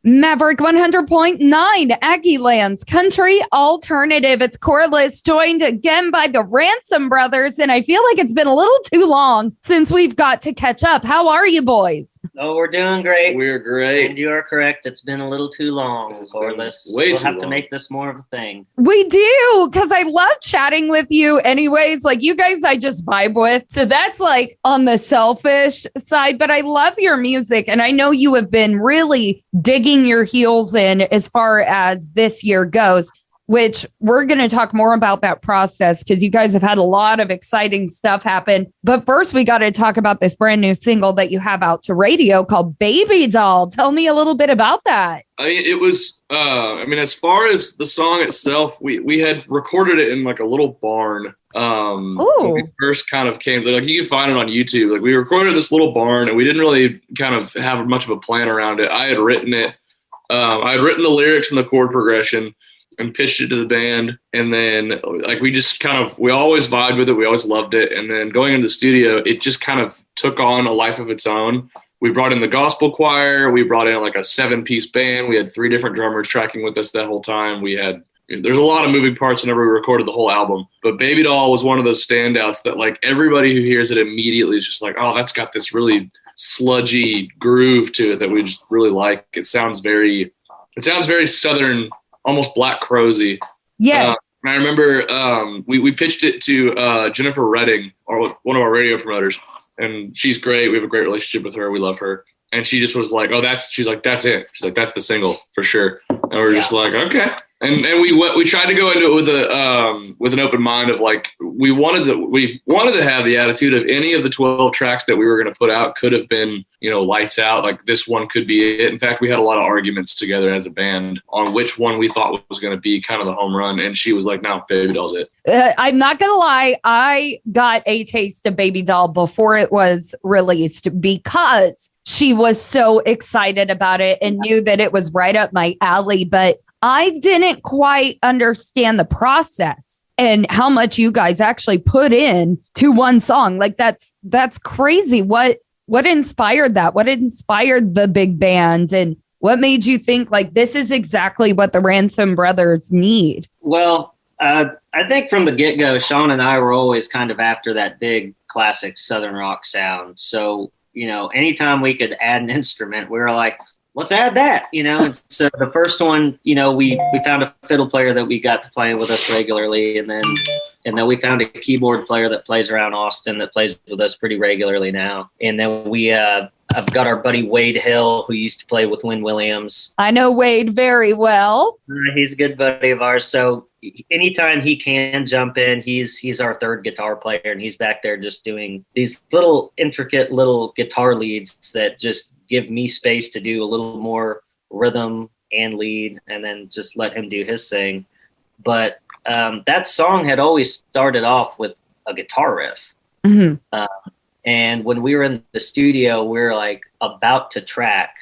Maverick 100.9, Aggie Lands Country Alternative. It's Corliss, joined again by the Ransom Brothers, and I feel like it's been a little too long since we've got to catch up. How are you boys? Oh, we're doing great. We're great. And you are correct. It's been a little too long, Corliss. We'll have to make this more of a thing. We do, because I love chatting with you anyways. Like, you guys I just vibe with. So that's like on the selfish side, but I love your music, and I know you have been really digging your heels in as far as this year goes, which we're going to talk more about that process because you guys have had a lot of exciting stuff happen. But first, we got to talk about this brand new single that you have out to radio called Baby Doll. Tell me a little bit about that. I mean, it was, as far as the song itself, we had recorded it in like a little barn. When we first kind of came, like you can find it on YouTube. Like we recorded this little barn and we didn't really kind of have much of a plan around it. I had written it. I had written the lyrics and the chord progression and pitched it to the band. And then like we always vibed with it. We always loved it. And then going into the studio, it just kind of took on a life of its own. We brought in the gospel choir. We brought in like a 7-piece band. We had 3 different drummers tracking with us that whole time. There's a lot of moving parts whenever we recorded the whole album. But Baby Doll was one of those standouts that like everybody who hears it immediately is just like, oh, that's got this really sludgy groove to it that we just really like. It sounds very Southern, almost Black Crowsy. Yeah. And I remember we pitched it to Jennifer Redding, or one of our radio promoters, and she's great. We have a great relationship with her. We love her. And she just was like, she's like, that's it. She's like, that's the single for sure. And we're just like, okay. And we tried to go into it with an open mind of like we wanted to have the attitude of any of the 12 tracks that we were going to put out could have been, lights out. Like this one could be it. In fact, we had a lot of arguments together as a band on which one we thought was going to be kind of the home run. And she was like, no, Baby Doll's it. I'm not going to lie. I got a taste of Baby Doll before it was released because she was so excited about it and knew that it was right up my alley. But I didn't quite understand the process and how much you guys actually put in to one song. Like that's crazy. What inspired that? What inspired the big band, and what made you think like this is exactly what the Ransom Brothers need? Well, I think from the get-go, Sean and I were always kind of after that big classic Southern rock sound. So, anytime we could add an instrument, we were like, let's add that, And so the first one, we found a fiddle player that we got to play with us regularly. And then we found a keyboard player that plays around Austin that plays with us pretty regularly now. And then I've got our buddy Wade Hill, who used to play with Wynn Williams. I know Wade very well. He's a good buddy of ours. So anytime he can jump in, he's our third guitar player, and he's back there just doing these little intricate little guitar leads that just give me space to do a little more rhythm and lead, and then just let him do his thing. But that song had always started off with a guitar riff. Mm-hmm. And when we were in the studio, we were like about to track,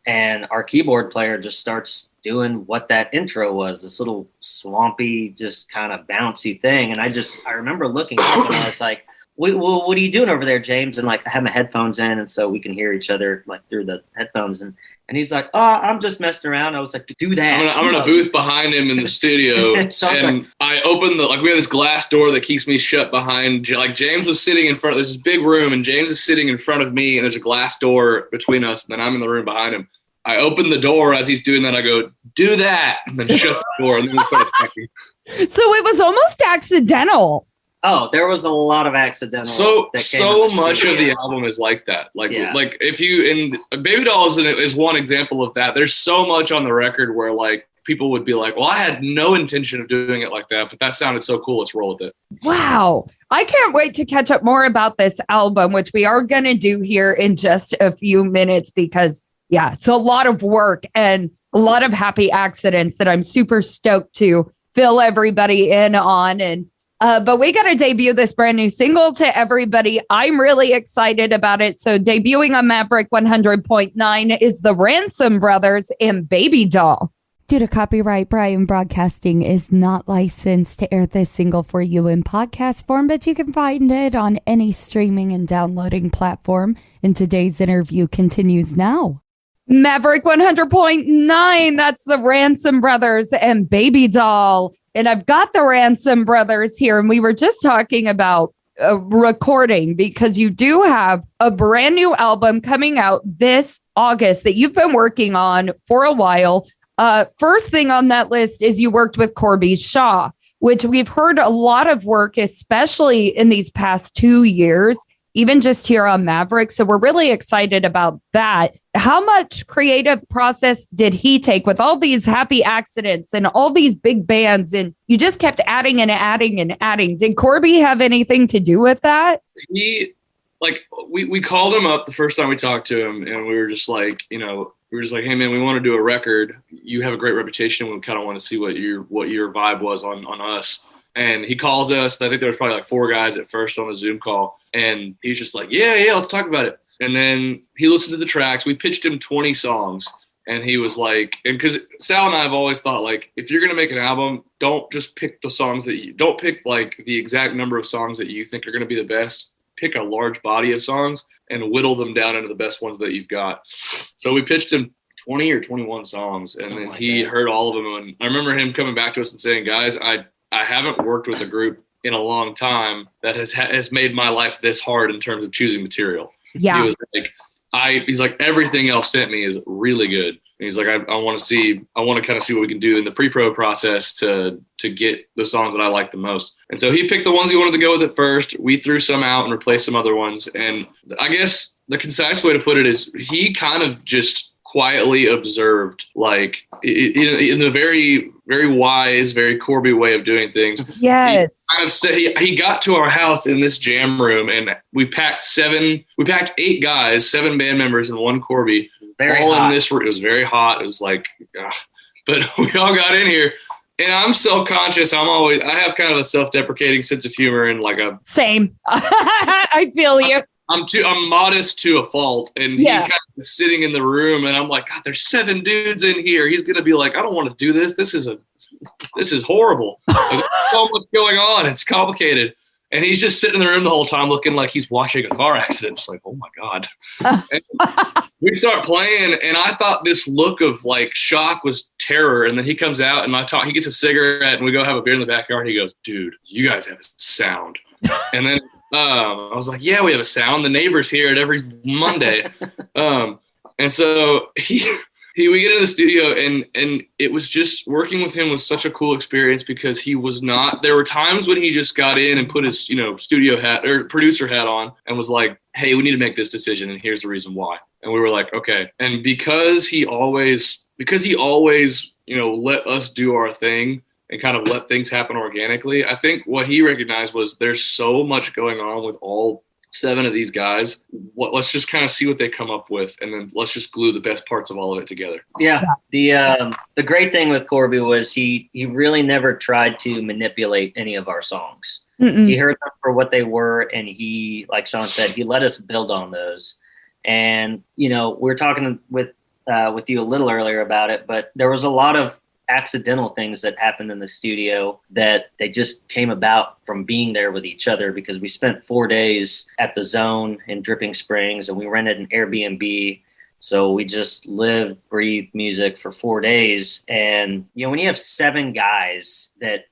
and our keyboard player just starts doing what that intro was, this little swampy, just kind of bouncy thing. And I remember looking up and I was like, what are you doing over there, James? And like I have my headphones in, and so we can hear each other like through the headphones. And he's like, oh, I'm just messing around. I was like, do that. I'm in a booth behind him in the studio. And I opened we have this glass door that keeps me shut behind. Like James was sitting in front, there's this big room, and James is sitting in front of me, and there's a glass door between us. And then I'm in the room behind him. I open the door as he's doing that. I go, do that, and then shut the door, and then we started talking. So it was almost accidental. Oh, there was a lot of accidental. So much of the album is like that. Like if you Baby Doll is one example of that. There's so much on the record where like people would be like, well, I had no intention of doing it like that, but that sounded so cool. Let's roll with it. Wow. I can't wait to catch up more about this album, which we are going to do here in just a few minutes because it's a lot of work and a lot of happy accidents that I'm super stoked to fill everybody in on. And but we got to debut this brand new single to everybody. I'm really excited about it. So debuting on Maverick 100.9 is the Ransom Brothers and Baby Doll. Due to copyright, Brian Broadcasting is not licensed to air this single for you in podcast form, but you can find it on any streaming and downloading platform. And today's interview continues now. Maverick 100.9. That's the Ransom Brothers and Baby Doll. And I've got the Ransom Brothers here. And we were just talking about recording, because you do have a brand new album coming out this August that you've been working on for a while. First thing on that list is you worked with Corby Shaw, which we've heard a lot of work, especially in these past 2 years, even just here on Maverick. So we're really excited about that. How much creative process did he take with all these happy accidents and all these big bands? And you just kept adding and adding and adding. Did Corby have anything to do with that? We called him up the first time we talked to him, and we were just like, hey man, we want to do a record. You have a great reputation. We kind of want to see what your vibe was on us. And he calls us. I think there was probably like 4 guys at first on the Zoom call. And he's just like, yeah, let's talk about it. And then he listened to the tracks. We pitched him 20 songs. And he was like, and because Sal and I have always thought, like, if you're going to make an album, don't just pick the songs don't pick like the exact number of songs that you think are going to be the best. Pick a large body of songs and whittle them down into the best ones that you've got. So we pitched him 20 or 21 songs. And then he heard all of them. And I remember him coming back to us and saying, guys, I haven't worked with a group in a long time that has made my life this hard in terms of choosing material. Yeah. He was like, he's like, everything else sent me is really good. And he's like, I want to kind of see what we can do in the pre-pro process to get the songs that I like the most. And so he picked the ones he wanted to go with at first. We threw some out and replaced some other ones. And I guess the concise way to put it is he kind of just quietly observed, like in a very, very wise, very Corby way of doing things. Yes. He got to our house in this jam room, and we packed 8 guys, 7 band members, and 1 Corby. In this room. It was very hot. It was like, but we all got in here, and I'm self-conscious. I have kind of a self-deprecating sense of humor, and like same. I feel you. I'm modest to a fault, and he kind of is sitting in the room, and I'm like, God, there's 7 dudes in here. He's gonna be like, I don't want to do this. This is horrible. There's so much going on. It's complicated. And he's just sitting in the room the whole time looking like he's watching a car accident. It's like, oh my God. We start playing, and I thought this look of like shock was terror. And then he comes out, and he gets a cigarette, and we go have a beer in the backyard. He goes, dude, you guys have a sound. And then I was like, yeah, we have a sound. The neighbors hear it every Monday. And so we get in the studio, and it was just working with him was such a cool experience, because there were times when he just got in and put his, studio hat or producer hat on and was like, hey, we need to make this decision, and here's the reason why. And we were like, okay. And because he always, let us do our thing and kind of let things happen organically, I think what he recognized was there's so much going on with all 7 of these guys. Let's just kind of see what they come up with, and then let's just glue the best parts of all of it together. Yeah. The great thing with Corby was he really never tried to manipulate any of our songs. Mm-mm. He heard them for what they were, and he, like Sean said, he let us build on those. And, we were talking with you a little earlier about it, but there was a lot of accidental things that happened in the studio that they just came about from being there with each other, because we spent 4 days at the Zone in Dripping Springs, and we rented an Airbnb. So we just lived, breathed music for 4 days. And, when you have 7 guys that,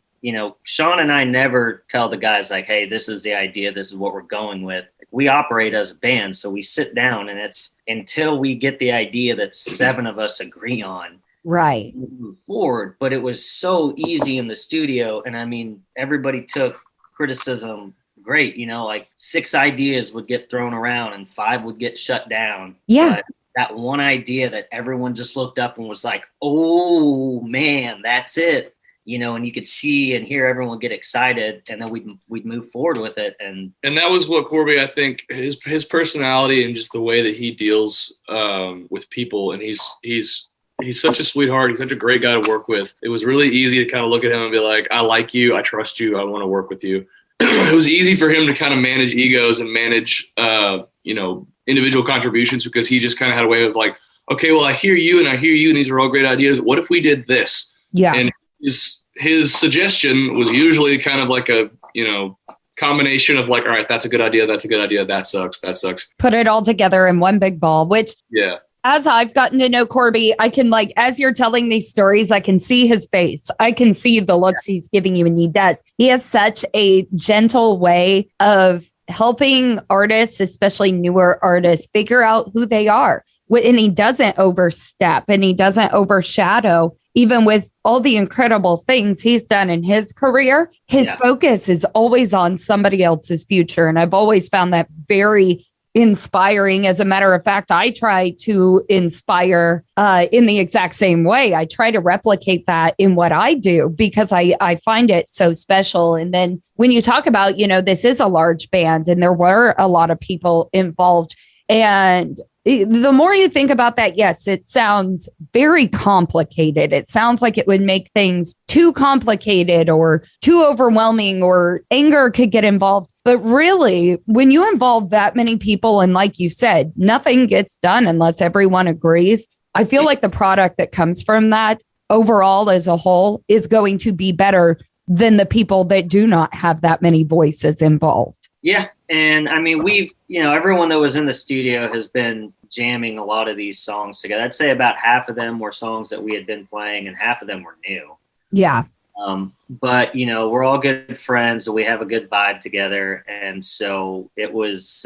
Sean and I never tell the guys like, hey, this is the idea, this is what we're going with. We operate as a band. So we sit down, and it's until we get the idea that 7 of us agree on, right, move forward. But it was so easy in the studio, and I mean, everybody took criticism great. Like 6 ideas would get thrown around and 5 would get shut down. Yeah. But that one idea that everyone just looked up and was like, oh man, that's it. And you could see and hear everyone get excited, and then we'd move forward with it. And that was what Corby, I think, his personality and just the way that he deals with people, and he's such a sweetheart. He's such a great guy to work with. It was really easy to kind of look at him and be like, I like you. I trust you. I want to work with you. It was easy for him to kind of manage egos and manage, individual contributions, because he just kind of had a way of like, okay, well, I hear you and these are all great ideas. What if we did this? Yeah. And his suggestion was usually kind of like a, combination of like, all right, that's a good idea. That's a good idea. That sucks. Put it all together in one big ball, which as I've gotten to know Corby, I can as you're telling these stories, I can see his face. I can see the looks he's giving you, and he does. He has such a gentle way of helping artists, especially newer artists, figure out who they are. And he doesn't overstep and he doesn't overshadow, even with all the incredible things he's done in his career. His focus is always on somebody else's future. And I've always found that very inspiring. As a matter of fact, I try to inspire in the exact same way. I try to replicate that in what I do because I find it so special. And then when you talk about, this is a large band and there were a lot of people involved. And the more you think about that, yes, it sounds very complicated. It sounds like it would make things too complicated or too overwhelming, or anger could get involved. But really, when you involve that many people, and like you said, nothing gets done unless everyone agrees. I feel like the product that comes from that overall as a whole is going to be better than the people that do not have that many voices involved. Yeah. And I mean, we've, everyone that was in the studio has been jamming a lot of these songs together. I'd say about half of them were songs that we had been playing and half of them were new. Yeah. But, we're all good friends and we have a good vibe together. And so it was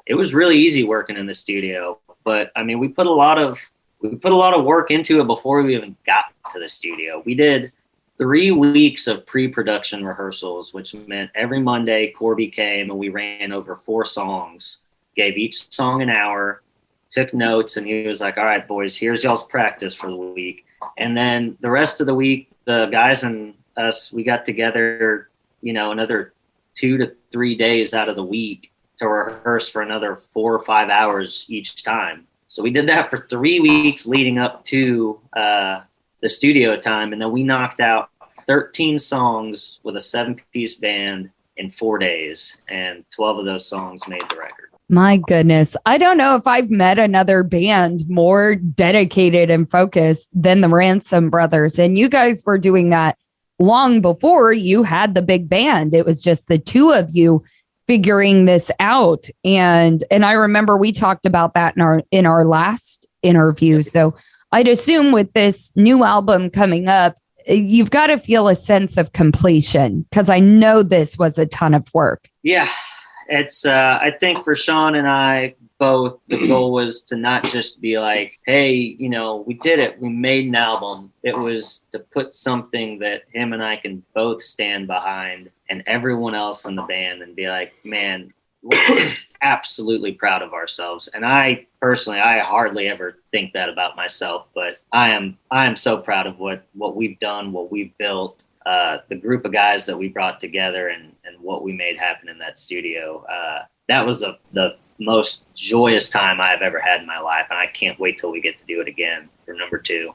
really easy working in the studio. But I mean, we put a lot of work into it before we even got to the studio. We did 3 weeks of pre-production rehearsals, which meant every Monday Corby came and we ran over 4 songs, gave each song an hour, took notes, and he was like, all right, boys, here's y'all's practice for the week. And then the rest of the week, the guys and us, we got together, another 2 to 3 days out of the week to rehearse for another 4 or 5 hours each time. So we did that for 3 weeks leading up to the studio time, and then we knocked out 13 songs with a 7-piece band in 4 days, and 12 of those songs made the record. My goodness. I don't know if I've met another band more dedicated and focused than the Ransom Brothers. And you guys were doing that long before you had the big band. It was just the two of you figuring this out. And I remember we talked about that in our last interview. So I'd assume with this new album coming up, you've got to feel a sense of completion, because I know this was a ton of work. Yeah, it's I think for Sean and I both, the goal was to not just be like, hey, we did it, we made an album. It was to put something that him and I can both stand behind, and everyone else in the band, and be like, man, we're absolutely proud of ourselves. And I personally, I hardly ever think that about myself, but I am so proud of what we've done, what we've built, the group of guys that we brought together, and what we made happen in that studio. That was the most joyous time I've ever had in my life. And I can't wait till we get to do it again for number 2.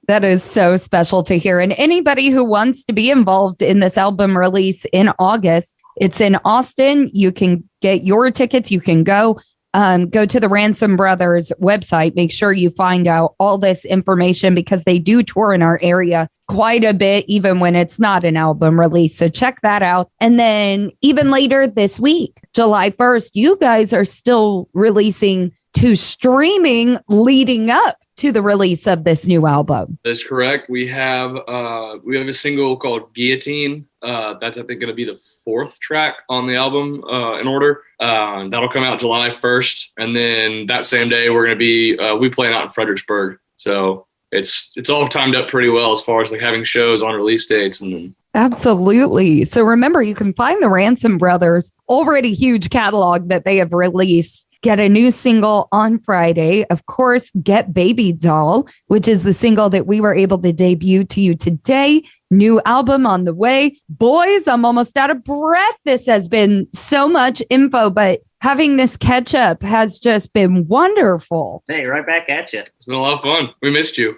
That is so special to hear. And anybody who wants to be involved in this album release in August, it's in Austin. You can get your tickets. You can go to the Ransom Brothers website. Make sure you find out all this information, because they do tour in our area quite a bit, even when it's not an album release. So check that out. And then even later this week, July 1st, you guys are still releasing to streaming leading up to the release of this new album. That's correct. We have a single called Guillotine. That's, I think, going to be the 4th track on the album in order. That'll come out July 1st. And then that same day, we're going to be we playing out in Fredericksburg. So it's all timed up pretty well as far as having shows on release dates. And absolutely. So remember, you can find the Ransom Brothers already huge catalog that they have released. Get a new single on Friday. Of course, Get Baby Doll, which is the single that we were able to debut to you today. New album on the way. Boys, I'm almost out of breath. This has been so much info, but having this catch up has just been wonderful. Hey, right back at you. It's been a lot of fun. We missed you.